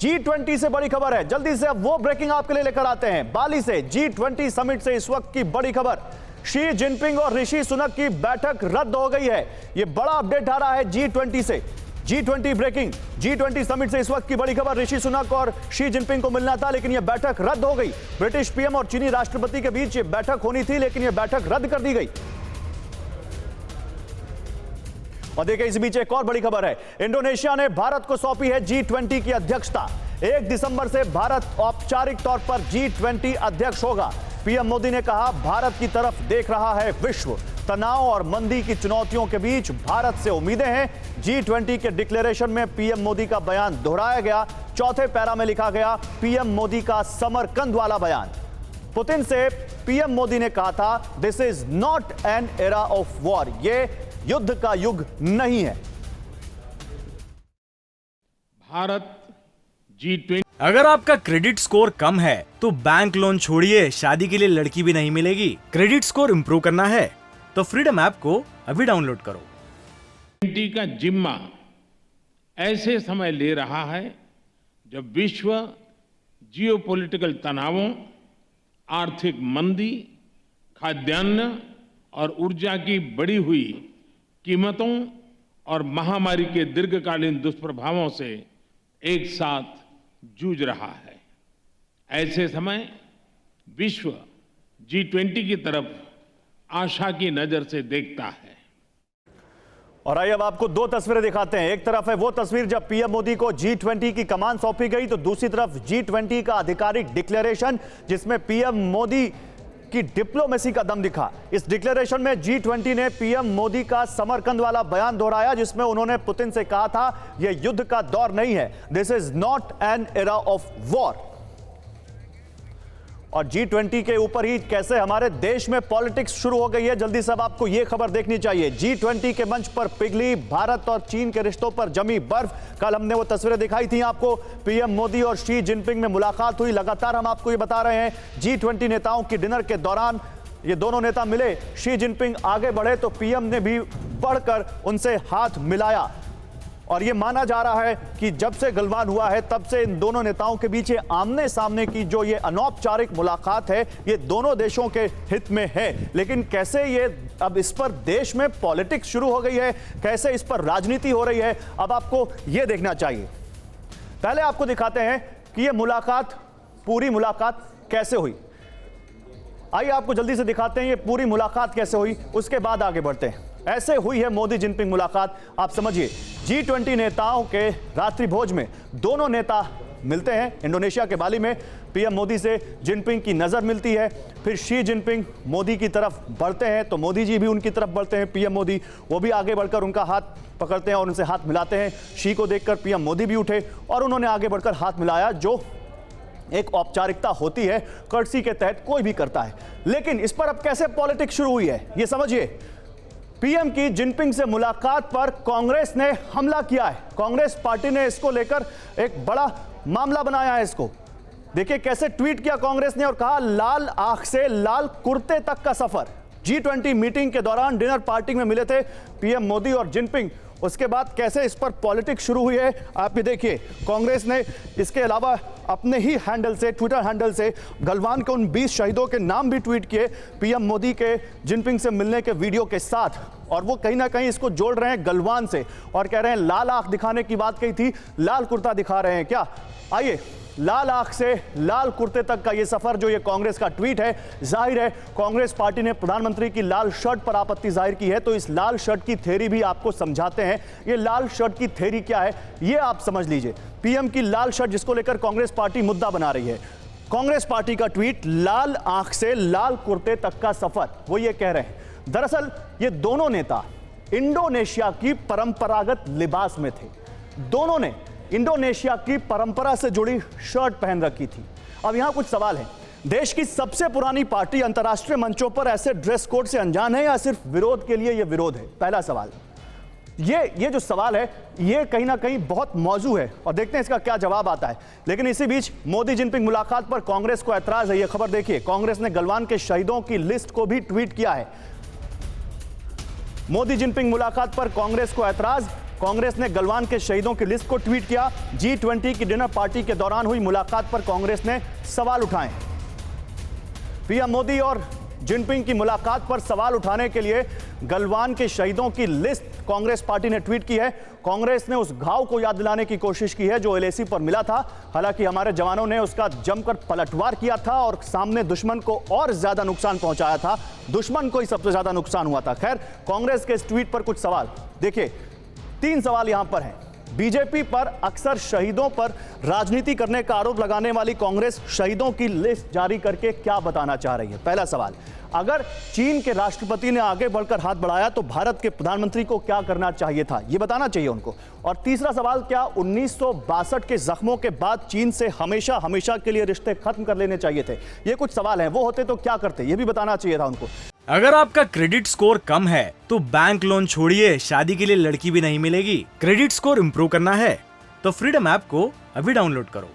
G20 से बड़ी खबर है, जल्दी से अब वो ब्रेकिंग आपके लिए लेकर आते हैं। बाली से G20 समिट से इस वक्त की बड़ी खबर, शी जिनपिंग और ऋषि सुनक की बैठक रद्द हो गई है। यह बड़ा अपडेट आ रहा है G20 से। G20 ब्रेकिंग, G20 समिट से इस वक्त की बड़ी खबर, ऋषि सुनक और शी जिनपिंग को मिलना था लेकिन यह बैठक रद्द हो गई। ब्रिटिश पीएम और चीनी राष्ट्रपति के बीच यह बैठक होनी थी लेकिन यह बैठक रद्द कर दी गई। और देखिए इस बीच एक और बड़ी खबर है, इंडोनेशिया ने भारत को सौंपी है G20 की अध्यक्षता। 1 दिसंबर से भारत औपचारिक तौर पर G20 अध्यक्ष होगा। पीएम मोदी ने कहा, भारत की तरफ देख रहा है विश्व, तनाव और मंदी की चुनौतियों के बीच भारत से उम्मीदें हैं। G20 के डिक्लेरेशन में पीएम मोदी का बयान दोहराया गया। चौथे पैरा में लिखा गया, पीएम मोदी का समरकंद वाला बयान। पुतिन से पीएम मोदी ने कहा था, this is not an era of war, ये युद्ध का युग नहीं है। भारत G20। अगर आपका क्रेडिट स्कोर कम है तो बैंक लोन छोड़िए, शादी के लिए लड़की भी नहीं मिलेगी। क्रेडिट स्कोर इंप्रूव करना है तो फ्रीडम ऐप को अभी डाउनलोड करो। G20 का जिम्मा ऐसे समय ले रहा है जब विश्व जियोपॉलिटिकल तनावों, आर्थिक मंदी, खाद्यान्न और ऊर्जा की बढ़ी हुई कीमतों और महामारी के दीर्घकालीन दुष्प्रभावों से एक साथ जूझ रहा है। ऐसे समय विश्व G20 की तरफ आशा की नजर से देखता है। और आइए अब आपको दो तस्वीरें दिखाते हैं। एक तरफ है वो तस्वीर जब पीएम मोदी को G20 की कमान सौंपी गई, तो दूसरी तरफ G20 का आधिकारिक डिक्लेरेशन जिसमें पीएम मोदी की डिप्लोमेसी का दम दिखा। इस डिक्लेरेशन में G20 ने पीएम मोदी का समरकंद वाला बयान दोहराया जिसमें उन्होंने पुतिन से कहा था, यह युद्ध का दौर नहीं है, this is not an era of war. और G20 के ऊपर ही कैसे हमारे देश में पॉलिटिक्स शुरू हो गई है, जल्दी से अब आपको यह खबर देखनी चाहिए। G20 के मंच पर पिघली भारत और चीन के रिश्तों पर जमी बर्फ। कल हमने वो तस्वीरें दिखाई थी आपको, पीएम मोदी और शी जिनपिंग में मुलाकात हुई। लगातार हम आपको ये बता रहे हैं, G20 नेताओं की डिनर के दौरान ये दोनों नेता मिले, शी जिनपिंग आगे बढ़े तो पीएम ने भी बढ़कर उनसे हाथ मिलाया। और यह माना जा रहा है कि जब से गलवान हुआ है तब से इन दोनों नेताओं के बीच आमने सामने की जो ये अनौपचारिक मुलाकात है, ये दोनों देशों के हित में है। लेकिन कैसे ये अब इस पर देश में पॉलिटिक्स शुरू हो गई है, कैसे इस पर राजनीति हो रही है, अब आपको ये देखना चाहिए। पहले आपको दिखाते हैं कि ये मुलाकात, पूरी मुलाकात कैसे हुई। आइए आपको जल्दी से दिखाते हैं ये पूरी मुलाकात कैसे हुई, उसके बाद आगे बढ़ते हैं। ऐसे हुई है मोदी जिनपिंग मुलाकात, आप समझिए। G20 नेताओं के रात्रि भोज में दोनों नेता मिलते हैं इंडोनेशिया के बाली में। पीएम मोदी से जिनपिंग की नजर मिलती है, फिर शी जिनपिंग मोदी की तरफ बढ़ते हैं तो मोदी जी भी उनकी तरफ बढ़ते हैं। पीएम मोदी वो भी आगे बढ़कर उनका हाथ पकड़ते हैं और उनसे हाथ मिलाते हैं। शी को देखकर पीएम मोदी भी उठे और उन्होंने आगे बढ़कर हाथ मिलाया, जो एक औपचारिकता होती है, कर्टसी के तहत कोई भी करता है। लेकिन इस पर अब कैसे पॉलिटिक्स शुरू हुई है, ये समझिए। पीएम की जिनपिंग से मुलाकात पर कांग्रेस ने हमला किया है। कांग्रेस पार्टी ने इसको लेकर एक बड़ा मामला बनाया है। इसको देखिए कैसे ट्वीट किया कांग्रेस ने और कहा, लाल आंख से लाल कुर्ते तक का सफर। G20 मीटिंग के दौरान डिनर पार्टी में मिले थे पीएम मोदी और जिनपिंग। उसके बाद कैसे इस पर पॉलिटिक्स शुरू हुई है आप ये देखिए। कांग्रेस ने इसके अलावा अपने ही हैंडल से, ट्विटर हैंडल से, गलवान के उन 20 शहीदों के नाम भी ट्वीट किए पीएम मोदी के जिनपिंग से मिलने के वीडियो के साथ। और वो कहीं ना कहीं इसको जोड़ रहे हैं गलवान से और कह रहे हैं लाल आंख दिखाने की बात कही थी, लाल कुर्ता दिखा रहे हैं क्या। आइए, लाल आंख से लाल कुर्ते तक का ये सफर, जो ये कांग्रेस का ट्वीट है, जाहिर है कांग्रेस पार्टी ने प्रधानमंत्री की लाल शर्ट पर आपत्ति जाहिर की है। तो इस लाल शर्ट की थ्योरी भी आपको समझाते हैं। ये लाल शर्ट की थ्योरी क्या है ये आप समझ लीजिए। पीएम की लाल शर्ट जिसको लेकर कांग्रेस पार्टी मुद्दा बना रही है, कांग्रेस पार्टी का ट्वीट, लाल आंख से लाल कुर्ते तक का सफर, वो ये कह रहे हैं। दरअसल ये दोनों नेता इंडोनेशिया की परंपरागत लिबास में थे। दोनों ने इंडोनेशिया की परंपरा से जुड़ी शर्ट पहन रखी थी। अब यहां कुछ सवाल हैं। देश की सबसे पुरानी पार्टी अंतर्राष्ट्रीय मंचों पर ऐसे ड्रेस कोड से अनजान है या सिर्फ विरोध के लिए यह विरोध है? पहला सवाल। ये जो सवाल है ये कहीं ना कहीं बहुत मौजू है और देखते हैं इसका क्या जवाब आता है। लेकिन इसी बीच मोदी जिनपिंग मुलाकात पर कांग्रेस को ऐतराज है। यह खबर देखिए, कांग्रेस ने गलवान के शहीदों की लिस्ट को भी ट्वीट किया है। मोदी जिनपिंग मुलाकात पर कांग्रेस को ऐतराज, कांग्रेस ने गलवान के शहीदों की लिस्ट को ट्वीट किया। G20 की डिनर पार्टी के दौरान हुई मुलाकात पर कांग्रेस ने सवाल उठाए। पीएम मोदी और जिनपिंग की मुलाकात पर सवाल उठाने के लिए गलवान के शहीदों की लिस्ट कांग्रेस पार्टी ने ट्वीट की है। कांग्रेस ने उस घाव को याद दिलाने की कोशिश की है जो एलएसी पर मिला था। हालांकि हमारे जवानों ने उसका जमकर पलटवार किया था और सामने दुश्मन को और ज्यादा नुकसान पहुंचाया था। दुश्मन को ही सबसे ज्यादा नुकसान हुआ था। खैर, कांग्रेस के इस ट्वीट पर कुछ सवाल देखिए, 3 सवाल यहां पर हैं। बीजेपी पर अक्सर शहीदों पर राजनीति करने का आरोप लगाने वाली कांग्रेस शहीदों की लिस्ट जारी करके क्या बताना चाह रही है? पहला सवाल, अगर चीन के राष्ट्रपति ने आगे बढ़कर हाथ बढ़ाया तो भारत के प्रधानमंत्री को क्या करना चाहिए था, यह बताना चाहिए उनको। और तीसरा सवाल, क्या 1962 के जख्मों के बाद चीन से हमेशा हमेशा के लिए रिश्ते खत्म कर लेने चाहिए थे? ये कुछ सवाल हैं, वो होते तो क्या करते, ये भी बताना चाहिए था उनको। अगर आपका क्रेडिट स्कोर कम है तो बैंक लोन छोड़िए, शादी के लिए लड़की भी नहीं मिलेगी। क्रेडिट स्कोर इम्प्रूव करना है तो फ्रीडम ऐप को अभी डाउनलोड करो।